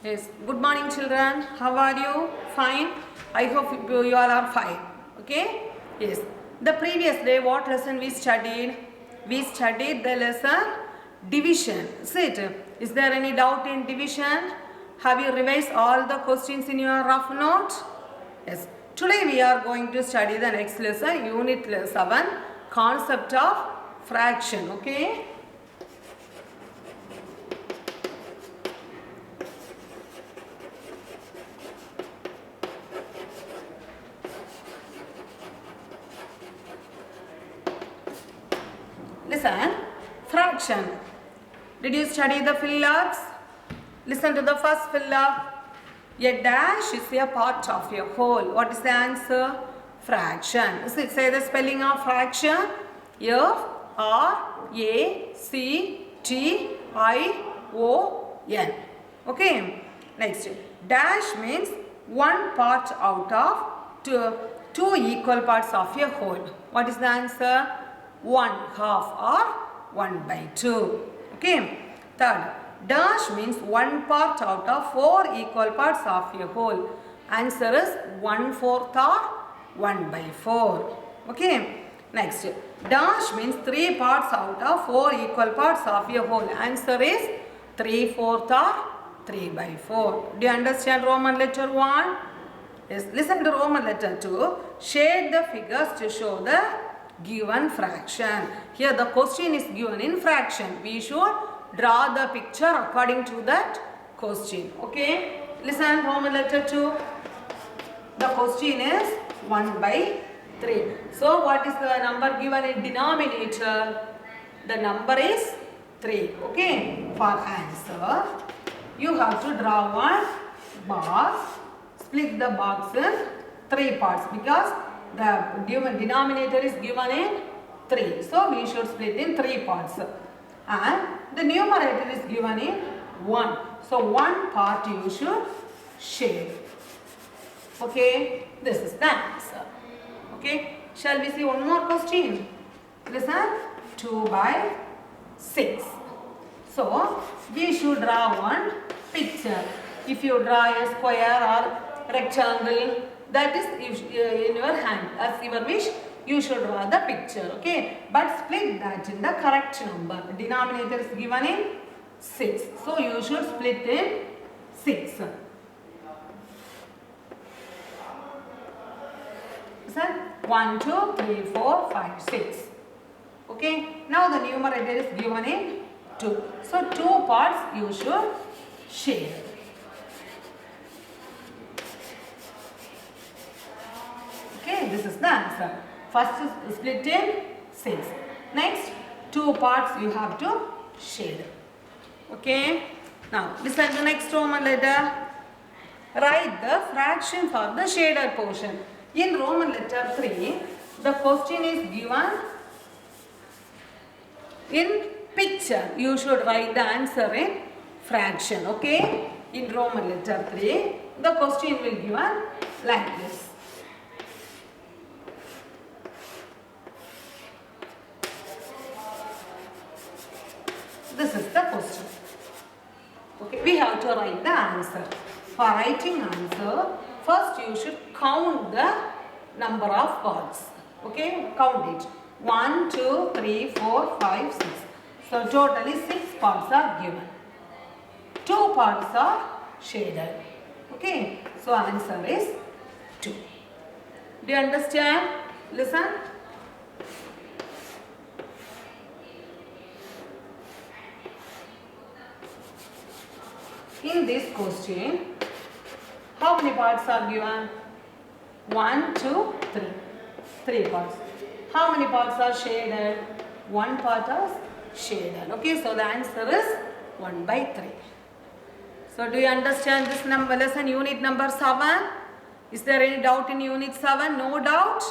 Yes, good morning children. How are you? Fine. I hope you all are fine. Okay? Yes. The previous day what lesson we studied? We studied the lesson division. Is it? Is there any doubt in division? Have you revised all the questions in your rough note? Yes. Today we are going to study the next lesson, unit 7, concept of fraction. Okay? Listen, fraction. Did you study the fill-ups? Listen to the first fill-up. A dash is a part of a whole. What is the answer? Fraction. Say the spelling of fraction. F-R-A-C-T-I-O-N. Okay. Next. Dash means one part out of two equal parts of a whole. What is the answer? 1/2 or 1/2. Okay. Third, dash means one part out of 4 equal parts of a whole. Answer is 1/4 or 1/4. Okay. Next, dash means 3 parts out of 4 equal parts of a whole. Answer is 3/4 or 3/4. Do you understand Roman letter 1? Yes. Listen to Roman letter 2. Shade the figures to show the given fraction. Here the question is given in fraction. We should draw the picture according to that question. Okay. Listen, Roman letter 2. The question is 1/3. So what is the number given in denominator? The number is 3. Okay. For answer, you have to draw one box. Split the box in 3 parts because the given denominator is given in 3. So we should split in 3 parts. And the numerator is given in 1. So one part you should shade. Okay. This is the answer. Okay. Shall we see one more question? Listen. 2/6. So we should draw one picture. If you draw a square or rectangle, that is in your hand. As your wish, you should draw the picture. Okay. But split that in the correct number. Denominator is given in 6. So you should split in 6. So 1, 2, 3, 4, 5, 6. Okay. Now the numerator is given in 2. So 2 parts you should shade. Okay, this is the answer. First is split in 6. Next, 2 parts you have to shade. Okay. Now, listen to the next Roman letter. Write the fraction for the shaded portion. In Roman letter 3, the question is given in picture. You should write the answer in fraction. Okay. In Roman letter 3, the question will be given like this. This is the question. Okay, we have to write the answer. For writing answer, first you should count the number of parts. Okay, count it. 1, 2, 3, 4, 5, 6. So totally 6 parts are given. 2 parts are shaded. Okay, so answer is 2. Do you understand? Listen. In this question, how many parts are given? 1, 2, 3. 3 parts. How many parts are shaded? 1 part is shaded. Okay, so the answer is 1/3. So do you understand this number lesson, unit number 7? Is there any doubt in unit 7? No doubt?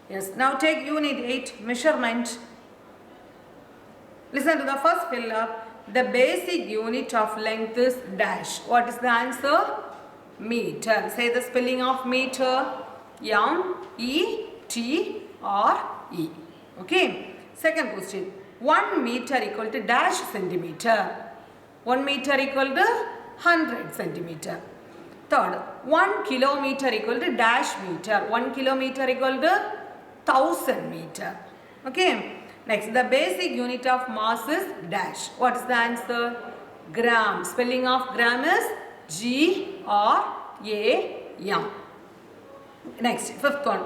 Yes. Now take unit 8, measurement. Listen to the first fill-up. The basic unit of length is dash. What is the answer? Meter. Say the spelling of meter. M-E-T-R-E. Okay. Second question. 1 meter equal to dash centimeter. 1 meter equal to 100 centimeter. Third, 1 kilometer equal to dash meter. 1 kilometer equal to 1000 meter. Okay. Next, the basic unit of mass is dash. What is the answer? Gram. Spelling of gram is G-R-A-M. Next, fifth one.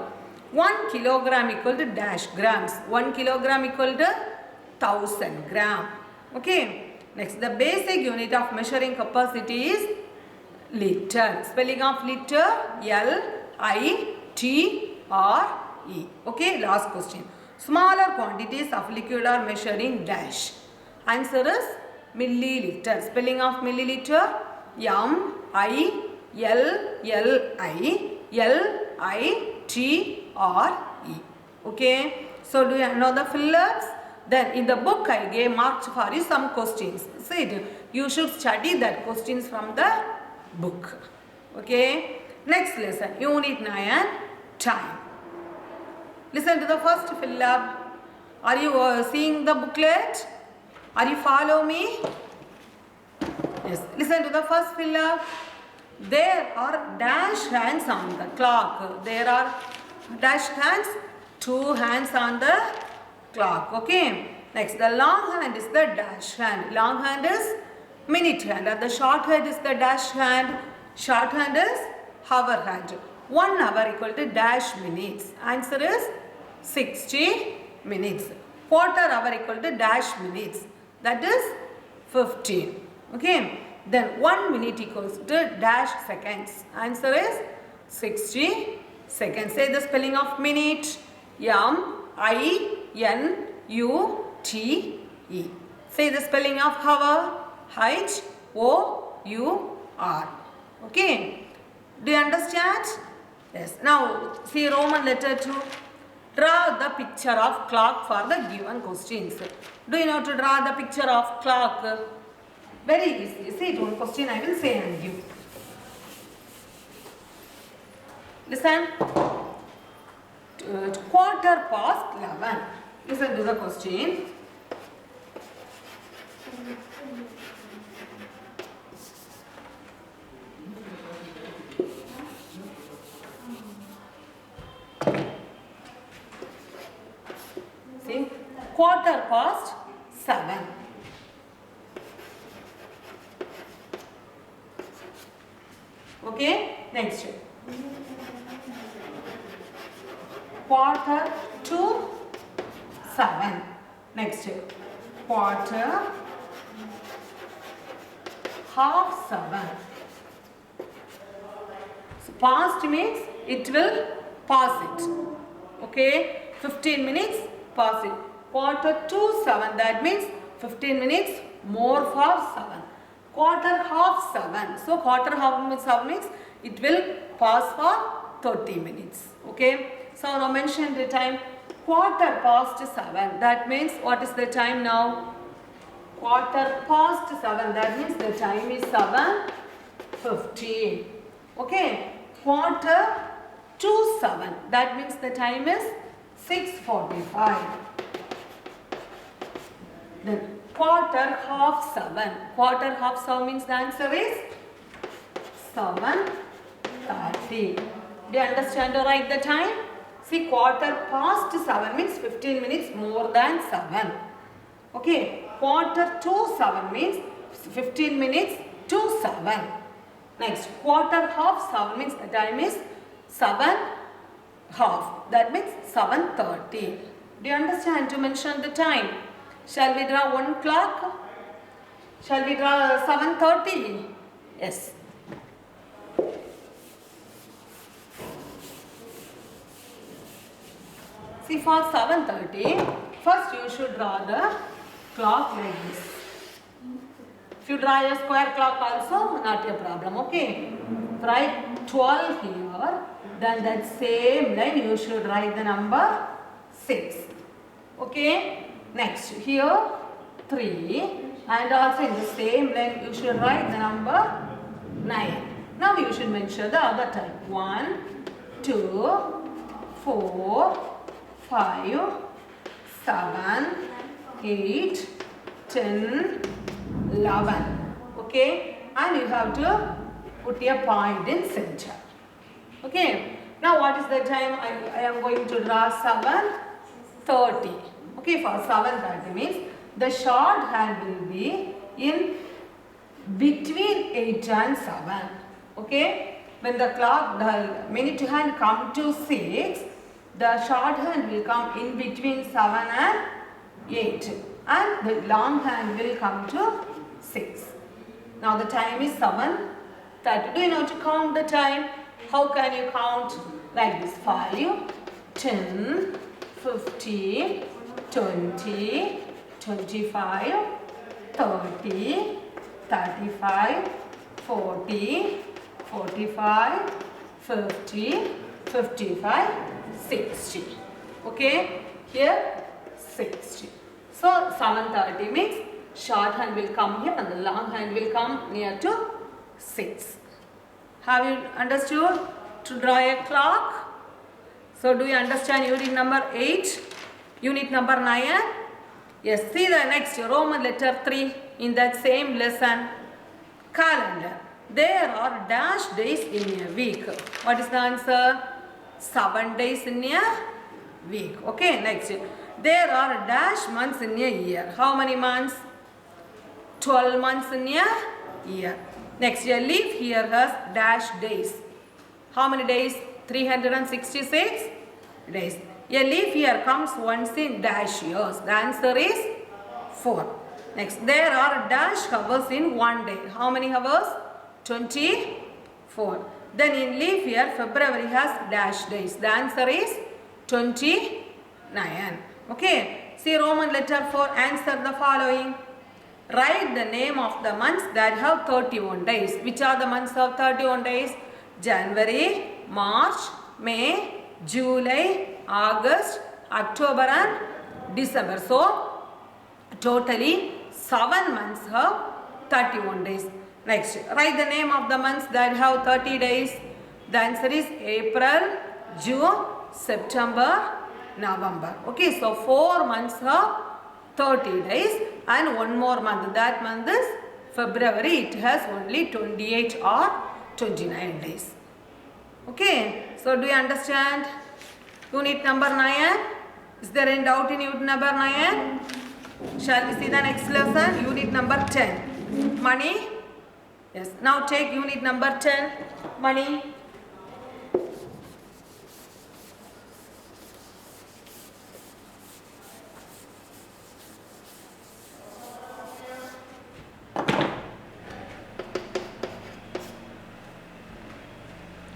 1 kilogram equal to dash grams. 1 kilogram equal to 1000 gram. Okay. Next, the basic unit of measuring capacity is liter. Spelling of liter, L-I-T-R-E. Okay, last question. Smaller quantities of liquid are measured in dash. Answer is milliliter. Spelling of milliliter, M-I-L-L-I-L-I-T-R-E. Okay, so do you know the fill-ups? Then in the book I gave marked for you some questions. See, you should study that questions from the book. Okay. Next lesson, Unit 9, time. Listen to the first fill-up. Are you seeing the booklet? Are you follow me? Yes. Listen to the first fill-up. There are dash hands on the clock. There are dash hands, 2 hands on the clock. Okay. Next, the long hand is the dash hand. Long hand is minute hand. And the short hand is the dash hand. Short hand is hour hand. 1 hour equal to dash minutes. Answer is 60 minutes. Quarter hour equal to dash minutes. That is 15. Okay. Then 1 minute equals to dash seconds. Answer is 60 seconds. Say the spelling of minute. M-I-N-U-T-E. Say the spelling of hour. H-O-U-R. Okay. Do you understand? Yes. Now see Roman letter 2. Draw the picture of clock for the given questions. Do you know to draw the picture of clock? Very easy. See, one question I will say and give. Listen. Quarter past 11. Listen to the question. See, quarter past 7. Okay, next. Quarter to 7. Next. Quarter half 7. So past means it will pass it. Okay, 15 minutes pass it. Quarter to 7, that means 15 minutes more for 7. Quarter half 7. So quarter half means 7 means it will pass for 30 minutes. Okay. So now mention the time. Quarter past 7. That means what is the time now? Quarter past 7. That means the time is 7:15. Okay. Quarter to 7. That means the time is 6:45. Then quarter half 7. Quarter half 7 means the answer is 7:30. Do you understand or write the time? See, quarter past 7 means 15 minutes more than 7. Okay. Quarter to 7 means 15 minutes to 7. Next, quarter half 7 means the time is 7:30. That means 7:30. Do you understand to mention the time? Shall we draw one clock? Shall we draw 7:30? Yes. See, for 7:30, first you should draw the clock like this. If you draw a square clock also, not a problem. Okay. Write 12 here. Then that same line you should write the number 6. Okay. Next, here 3. And also in the same line you should write the number 9. Now you should mention the other time. 1, 2, 4, 5, 7, 8, 10, 11. Okay. and you have to put a point in center. Okay. Now what is the time? I am going to draw 7:30. Okay, for 7:30 means the short hand will be in between 8 and 7. Okay. When the clock, the minute hand come to 6, the short hand will come in between 7 and 8 and the long hand will come to 6. Now the time is 7:30. Do you know to count the time? How can you count? Like this: 5, 10, 15, 20, 25, 30, 35, 40, 45, 50, 55, 60. Okay, here 60. So 7:30 means short hand will come here and the long hand will come near to 6. Have you understood to draw a clock? So do you understand unit number 8? Unit number 9? Yes, see the next Roman letter 3 in that same lesson. Calendar. There are dash days in a week. What is the answer? 7 days in a week. Okay, next. There are dash months in a year. How many months? 12 months in a year. Next, a leaf year has dash days. How many days? 366 days. A leaf year comes once in dash years. The answer is 4. Next, there are dash hours in 1 day. How many hours? 24. Then in leaf year, February has dash days. The answer is 29. Okay. See Roman letter 4. Answer the following. Write the name of the months that have 31 days. Which are the months of 31 days? January, March, May, July, August, October and December. So, totally 7 months have 31 days. Next, write the name of the months that have 30 days. The answer is April, June, September, November. Okay, so 4 months have 30 days and 1 more month. That month is February. It has only 28 or 29 days. Okay, so do you understand unit number 9? Is there any doubt in unit number 9? Shall we see the next lesson? Unit number 10. Money. Yes, now take unit number 10. Money.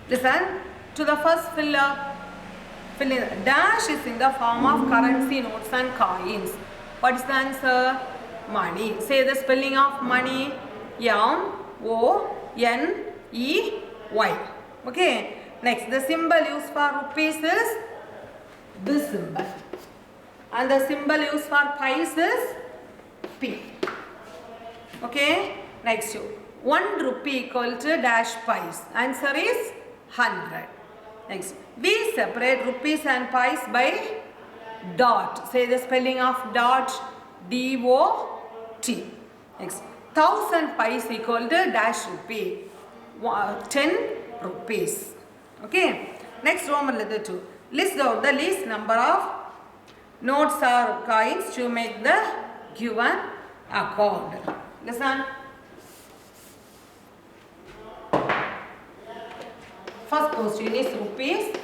Listen to the first filler. Fill in. Dash is in the form of currency notes and coins. What is the answer? Money. Say the spelling of money. M-O-N-E-Y. Okay. Next, the symbol used for rupees is this symbol. And the symbol used for pies is P. Okay. Next, 1 rupee equal to dash pies. Answer is 100. Next, we separate rupees and pies by dot. Say the spelling of dot. D-O-T. Next, 1000 pies equal to dash rupee. 10 rupees. Okay. Next, Roman letter 2. List out the least number of notes or coins to make the given accord. Listen. First question is rupees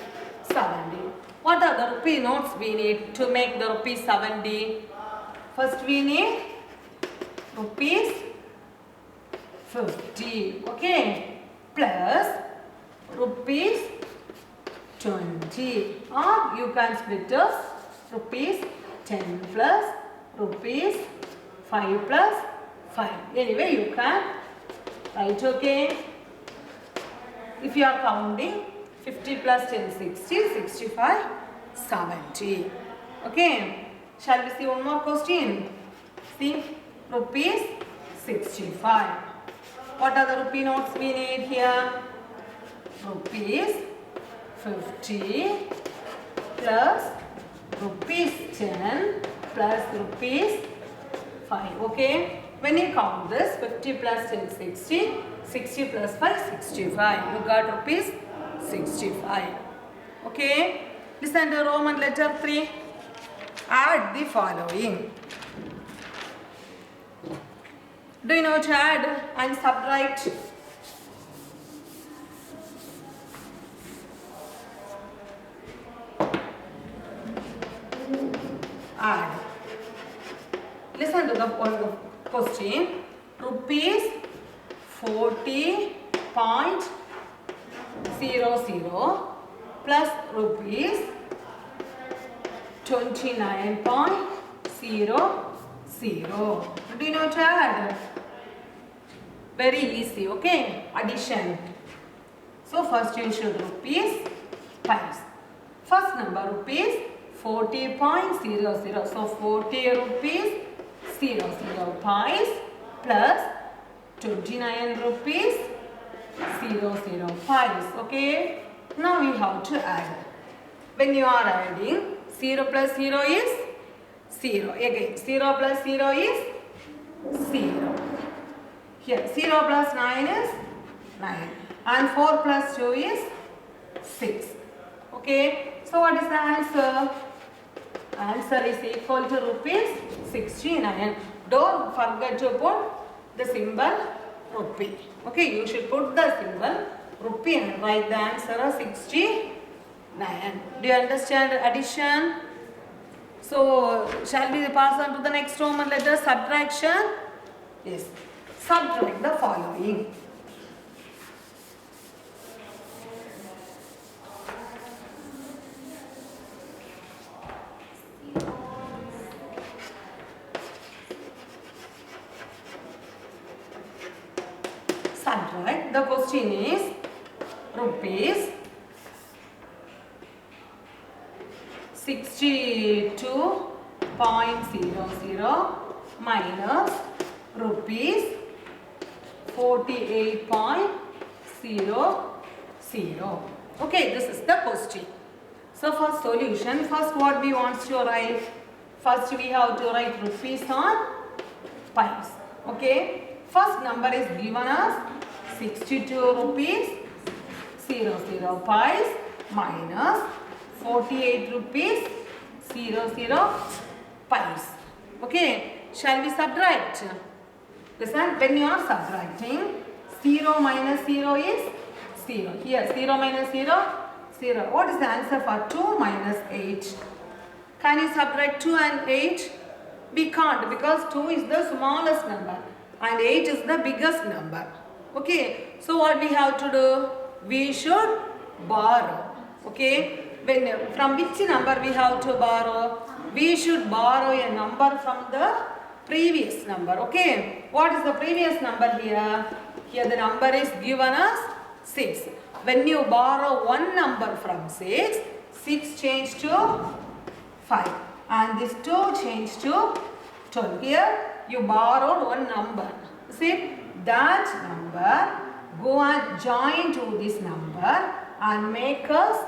70. What are the rupee notes we need to make the rupees 70? First we need rupees 50. Okay. Plus rupees 20. Or you can split as rupees 10 plus rupees 5 plus 5. Anyway, you can write. Okay. If you are counting 50 plus 10, 60, 65, 70. Okay. Shall we see one more question? See, rupees 65. What are the rupee notes we need here? Rupees 50 plus rupees 10 plus rupees 5. Okay. When you count this, 50 plus 10, 60, 60 plus 5, 65. You got rupees 65. Okay. Listen to Roman letter 3. Add the following. Do you know how to add and subtract? Add. Listen to the question. Rupees 40.00 plus rupees 29.00. Do you know how to add? Very easy, okay? Addition. So first you should rupees pies. First number rupees 40.00. So 40 rupees 00 pies plus 29 rupees 00 pies. Okay. Now we have to add. When you are adding, 0 plus 0 is 0. Again, 0 plus 0 is 0. Here, 0 plus 9 is 9. And 4 plus 2 is 6. Okay. So what is the answer? Answer is equal to rupees 69. Don't forget to put the symbol rupee. Okay, you should put the symbol rupee and write the answer as 69. Do you understand addition? So, shall we pass on to the next Roman letter, subtraction? Yes. Subtract the following. Subtract. The question is rupees 62.00 minus rupees 48.00. Okay, this is the question. So for solution, first what we want to write? First we have to write rupees on pies. Okay. First number is given as 62 rupees 00 pies minus 48 rupees 00 pies. Okay. Shall we subtract? Listen, when you are subtracting, 0 minus 0 is 0. Here, 0 minus 0, 0. What is the answer for 2 minus 8? Can you subtract 2 and 8? We can't, because 2 is the smallest number and 8 is the biggest number. Okay. So what we have to do? We should borrow. Okay. From which number we have to borrow? We should borrow a number from the previous number. Okay. What is the previous number here? Here the number is given as 6. When you borrow one number from 6, 6 change to 5 and this 2 change to 12. Here you borrowed one number. See, that number go and join to this number and make us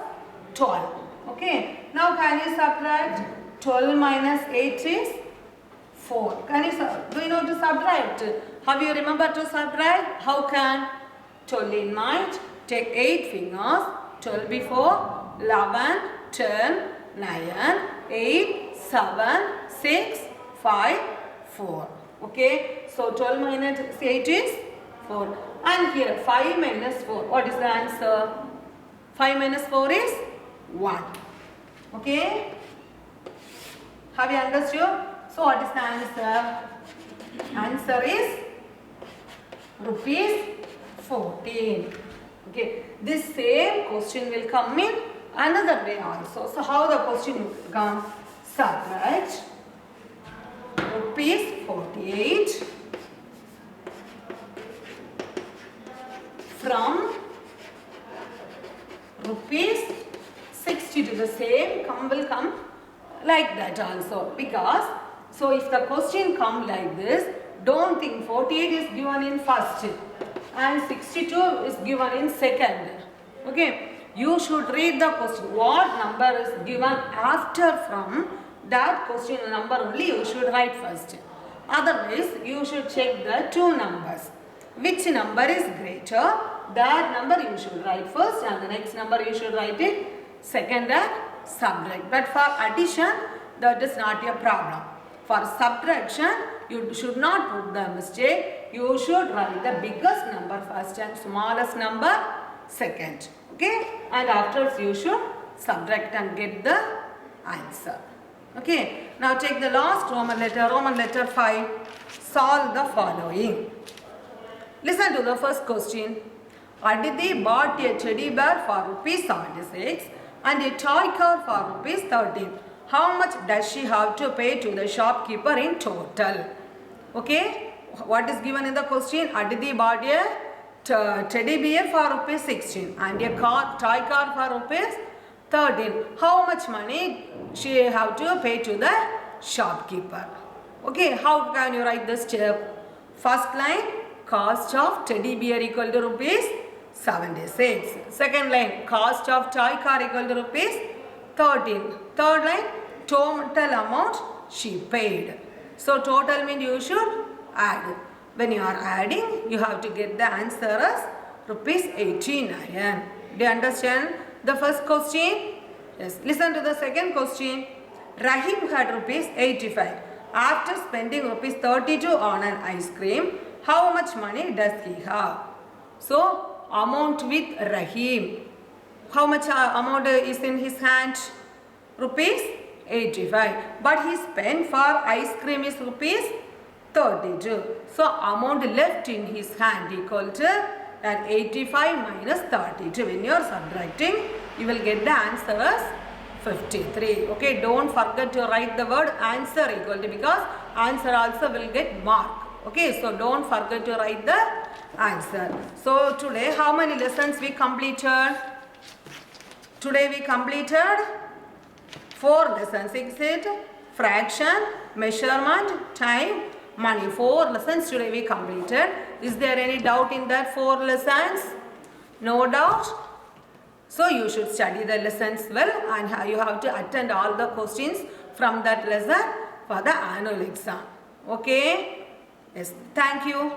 12. Okay. Now can you subtract? 12 minus 8 is 4. Can you do you know to subtract? Have you remembered to subtract? How can? 12 in mind. Take 8 fingers. 12 before 11, 10, 9, 8, 7, 6, 5, 4. Okay. So 12 minus 8 is 4. And here 5 minus 4. What is the answer? 5 minus 4 is 1. Okay. Have you understood? So what is the answer? Answer is rupees 14. Okay. This same question will come in another way also. So how the question will come? Subtract rupees 48 from rupees 62. The same will come like that also, because so if the question come like this, don't think 48 is given in first and 62 is given in second. Okay, you should read the question. What number is given after from that question number only you should write first. Otherwise, you should check the two numbers. Which number is greater? That number you should write first and the next number you should write it second and subtract. But for addition, that is not a problem. For subtraction, you should not put the mistake. You should write the biggest number first and smallest number second. Okay? And afterwards you should subtract and get the answer. Okay? Now take the last Roman letter 5. Solve the following. Listen to the first question. Aditi bought a teddy bear for rupees 76 and a toy car for rupees 13. How much does she have to pay to the shopkeeper in total? Okay, what is given in the question? Aditi bought a teddy bear for rupees 16 and a toy car for rupees 13. How much money she have to pay to the shopkeeper? Okay, how can you write this step? First line, cost of teddy bear equal to rupees 76. Second line, cost of toy car equal to rupees 13. Third line, total amount she paid. So total means you should add. When you are adding, you have to get the answer as rupees 89. Do you understand the first question? Yes. Listen to the second question. Rahim had rupees 85. After spending rupees 32 on an ice cream, how much money does he have? So amount with Rahim. How much amount is in his hand? Rupees 85. But he spent for ice cream is rupees 32. So amount left in his hand equal to that 85 minus 32. When you are subtracting, you will get the answer as 53. Okay, don't forget to write the word answer equal to, because answer also will get mark. Okay, so don't forget to write the answer. So today how many lessons we completed? Today we completed 4 lessons. Is it fraction, measurement, time, money? 4 lessons today we completed. Is there any doubt in that 4 lessons? No doubt. So you should study the lessons well and you have to attend all the questions from that lesson for the annual exam. Okay? Yes. Thank you.